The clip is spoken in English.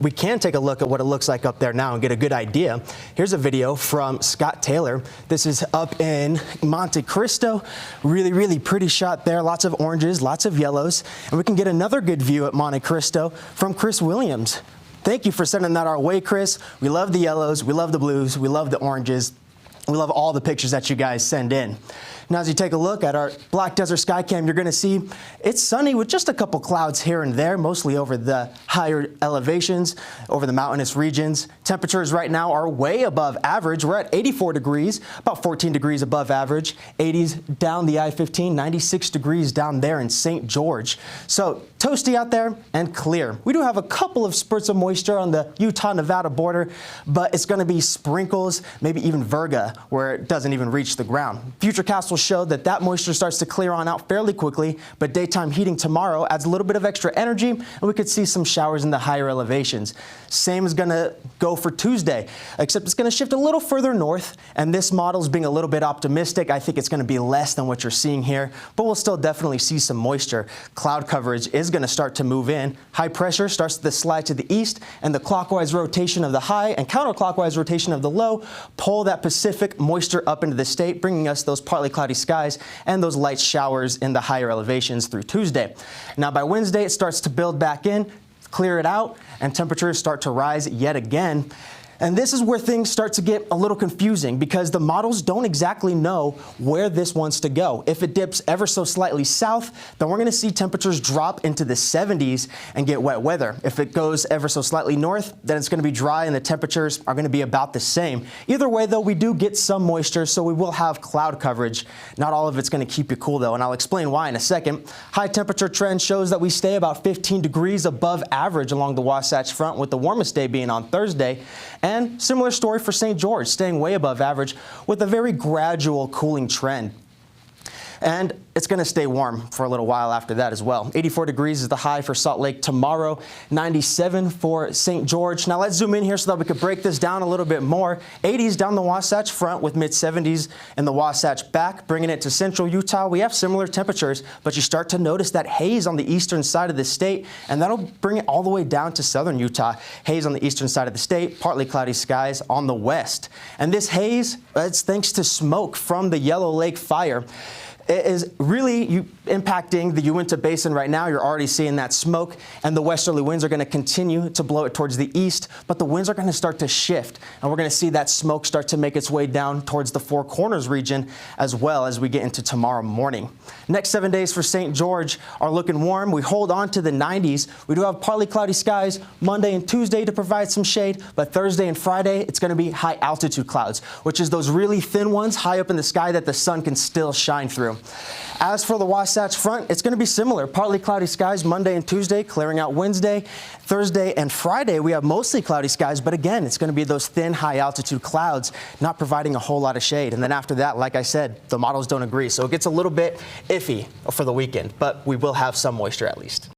We can take a look at what it looks like up there now and get a good idea. Here's a video from Scott Taylor. This is up in Monte Cristo. Really pretty shot there. Lots of oranges, lots of yellows. And we can get another good view at Monte Cristo from Chris Williams. Thank you for sending that our way, Chris. We love the yellows, we love the blues, we love the oranges. We love all the pictures that you guys send in. Now, as you take a look at our Black Desert Skycam, you're going to see it's sunny with just a couple clouds here and there, mostly over the higher elevations, over the mountainous regions. Temperatures right now are way above average. We're at 84 degrees, about 14 degrees above average. 80s down the I-15, 96 degrees down there in St. George. So toasty out there and clear. We do have a couple of spurts of moisture on the Utah-Nevada border, but it's going to be sprinkles, maybe even virga, where it doesn't even reach the ground. Futurecast will show that moisture starts to clear on out fairly quickly, but daytime heating tomorrow adds a little bit of extra energy, and we could see some showers in the higher elevations. Same is going to go for Tuesday, except it's going to shift a little further north, and this model is being a little bit optimistic. I think it's going to be less than what you're seeing here, but we'll still definitely see some moisture. Cloud coverage is going to start to move in. High pressure starts to slide to the east, and the clockwise rotation of the high and counterclockwise rotation of the low pull that Pacific moisture up into the state, bringing us those partly cloudy skies and those light showers in the higher elevations through Tuesday. Now by Wednesday, it starts to build back in, clear it out, and temperatures start to rise yet again. And this is where things start to get a little confusing because the models don't exactly know where this wants to go. If it dips ever so slightly south, then we're going to see temperatures drop into the 70s and get wet weather. If it goes ever so slightly north, then it's going to be dry and the temperatures are going to be about the same. Either way, though, we do get some moisture, so we will have cloud coverage. Not all of it's going to keep you cool, though, and I'll explain why in a second. High temperature trend shows that we stay about 15 degrees above average along the Wasatch Front, with the warmest day being on Thursday. And similar story for St. George, staying way above average with a very gradual cooling trend. And it's going to stay warm for a little while after that as well. 84 degrees is the high for Salt Lake tomorrow, 97 for St. George. Now let's zoom in here so that we could break this down a little bit more. 80s down the Wasatch Front with mid-70s in the Wasatch back, bringing it to central Utah. We have similar temperatures, but you start to notice that haze on the eastern side of the state, and that'll bring it all the way down to southern Utah. Haze on the eastern side of the state, partly cloudy skies on the west. And this haze, it's thanks to smoke from the Yellow Lake fire. It is really impacting the Uinta Basin right now. You're already seeing that smoke, and the westerly winds are going to continue to blow it towards the east, but the winds are going to start to shift, and we're going to see that smoke start to make its way down towards the Four Corners region as well as we get into tomorrow morning. Next 7 days for St. George are looking warm. We hold on to the 90s. We do have partly cloudy skies Monday and Tuesday to provide some shade, but Thursday and Friday, it's going to be high altitude clouds, which is those really thin ones high up in the sky that the sun can still shine through. As for the Wasatch Front, it's going to be similar. Partly cloudy skies Monday and Tuesday, clearing out Wednesday. Thursday and Friday, we have mostly cloudy skies, but again, it's going to be those thin, high-altitude clouds, not providing a whole lot of shade. And then after that, like I said, the models don't agree. So it gets a little bit iffy for the weekend, but we will have some moisture at least.